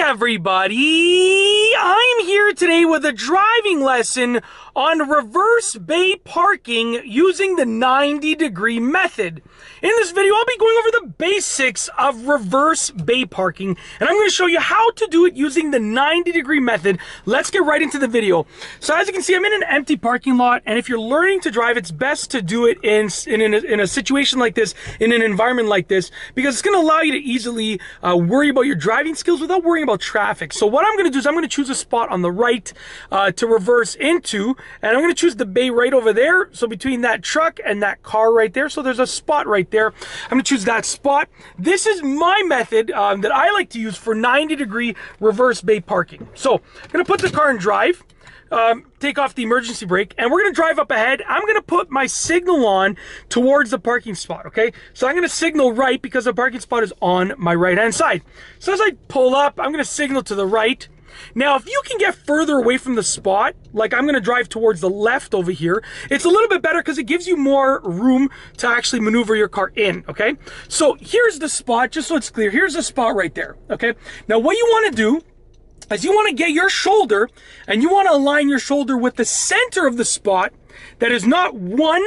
everybody, I'm here today with a driving lesson on reverse bay parking using the 90-degree method. In this video, I'll be going over the basics of reverse bay parking, and I'm going to show you how to do it using the 90-degree method. Let's get right into the video. So as you can see, I'm in an empty parking lot, and if you're learning to drive, it's best to do it in a situation like this, in an environment like this, because it's going to allow you to easily worry about your driving skills without worrying about traffic. So what I'm going to do is I'm going to choose a spot on the right to reverse into, and I'm going to choose the bay right over there. So between that truck and that car right there, so there's a spot right there. I'm going to choose that spot. This is my method that I like to use for 90-degree reverse bay parking. So I'm going to put the car in drive, take off the emergency brake, and we're going to drive up ahead. I'm going to put my signal on towards the parking spot, okay? So I'm going to signal right because the parking spot is on my right-hand side. So as I pull up, I'm going to signal to the right. Now, if you can get further away from the spot, like I'm going to drive towards the left over here, it's a little bit better because it gives you more room to actually maneuver your car in, okay? So here's the spot, just so it's clear. Here's the spot right there, okay? Now, what you want to do is you want to get your shoulder, and you want to align your shoulder with the center of the spot that is not one,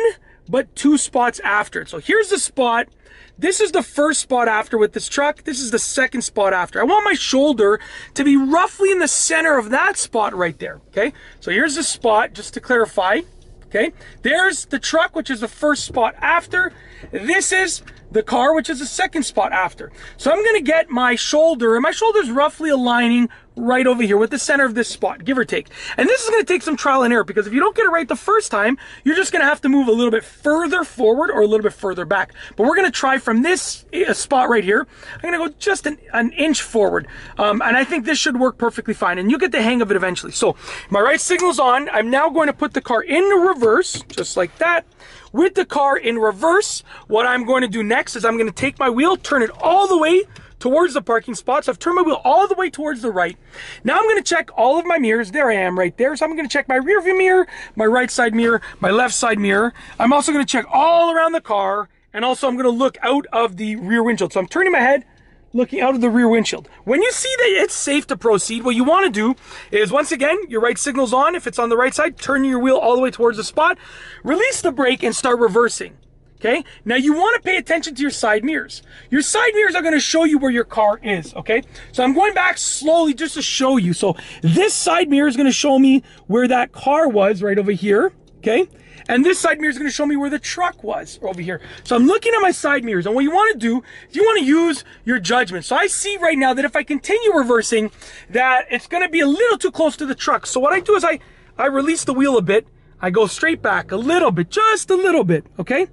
but two spots after it. So here's the spot. This is the first spot after with this truck. This is the second spot after. I want my shoulder to be roughly in the center of that spot right there, okay? So here's the spot, just to clarify, okay? There's the truck, which is the first spot after. This is the car, which is the second spot after. So I'm gonna get my shoulder, and my shoulder's roughly aligning right over here with the center of this spot, give or take. And this is gonna take some trial and error, because if you don't get it right the first time, you're just gonna have to move a little bit further forward or a little bit further back. But we're gonna try from this spot right here. I'm gonna go just an inch forward. And I think this should work perfectly fine, and you'll get the hang of it eventually. So my right signal's on. I'm now going to put the car in reverse, just like that. With the car in reverse, what I'm going to do next is I'm going to take my wheel, turn it all the way towards the parking spot. So I've turned my wheel all the way towards the right. Now I'm going to check all of my mirrors. There I am right there. So I'm going to check my rear view mirror, my right side mirror, my left side mirror. I'm also going to check all around the car, and also I'm going to look out of the rear windshield. So I'm turning my head, looking out of the rear windshield. When you see that it's safe to proceed, what you want to do is, once again, your right signal's on. If it's on the right side, turn your wheel all the way towards the spot, release the brake, and start reversing. Okay? Now you want to pay attention to your side mirrors. Your side mirrors are going to show you where your car is, okay? So I'm going back slowly just to show you. So this side mirror is going to show me where that car was right over here, okay? And this side mirror is going to show me where the truck was over here. So I'm looking at my side mirrors, and what you want to do is you want to use your judgment. So I see right now that if I continue reversing, that it's going to be a little too close to the truck. So what I do is I release the wheel a bit. I go straight back a little bit, just a little bit, okay?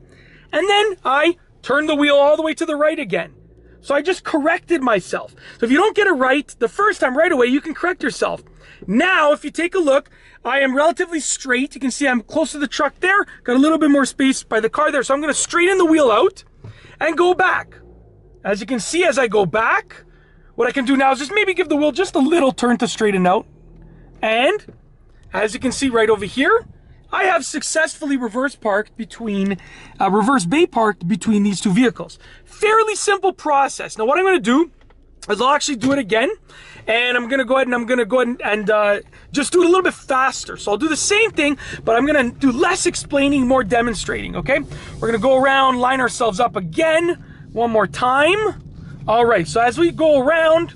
And then I turn the wheel all the way to the right again. So I just corrected myself. So if you don't get it right the first time right away, you can correct yourself. Now, if you take a look, I am relatively straight. You can see I'm close to the truck there. Got a little bit more space by the car there. So I'm going to straighten the wheel out and go back. As you can see, as I go back, what I can do now is just maybe give the wheel just a little turn to straighten out. And as you can see right over here, I have successfully reverse bay parked between these two vehicles. Fairly simple process. Now what I'm going to do is I'll actually do it again, and I'm going to go ahead and just do it a little bit faster. So I'll do the same thing, but I'm going to do less explaining, more demonstrating, okay? We're going to go around, line ourselves up again, one more time. All right, so as we go around,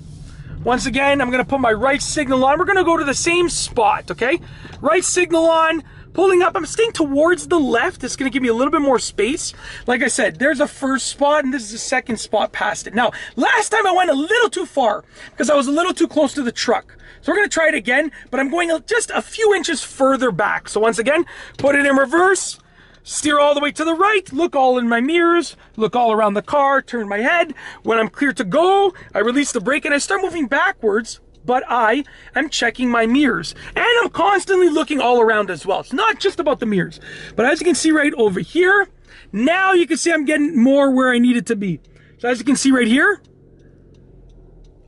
once again, I'm going to put my right signal on. We're going to go to the same spot, okay? Right signal on. Pulling up, I'm staying towards the left. It's going to give me a little bit more space. Like I said, there's a first spot, and this is the second spot past it. Now, last time I went a little too far because I was a little too close to the truck. So we're going to try it again, but I'm going just a few inches further back. So once again, put it in reverse, steer all the way to the right, look all in my mirrors, look all around the car, turn my head. When I'm clear to go, I release the brake, and I start moving backwards, but I am checking my mirrors. And I'm constantly looking all around as well. It's not just about the mirrors. But as you can see right over here, now you can see I'm getting more where I need it to be. So as you can see right here,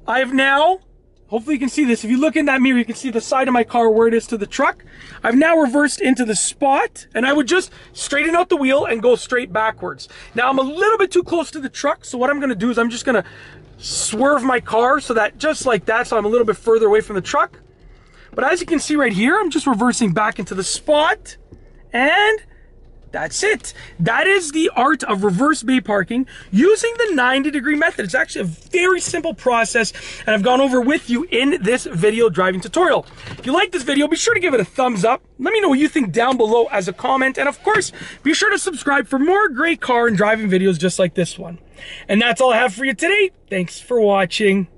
I have now, hopefully you can see this. If you look in that mirror, you can see the side of my car where it is to the truck. I've now reversed into the spot, and I would just straighten out the wheel and go straight backwards. Now I'm a little bit too close to the truck, so what I'm going to do is I'm just going to swerve my car so that just like that, so I'm a little bit further away from the truck. But as you can see right here, I'm just reversing back into the spot, and that's it. That is the art of reverse bay parking using the 90-degree method. It's actually a very simple process, and I've gone over with you in this video driving tutorial. If you like this video, be sure to give it a thumbs up. Let me know what you think down below as a comment, and of course, be sure to subscribe for more great car and driving videos just like this one. And that's all I have for you today. Thanks for watching.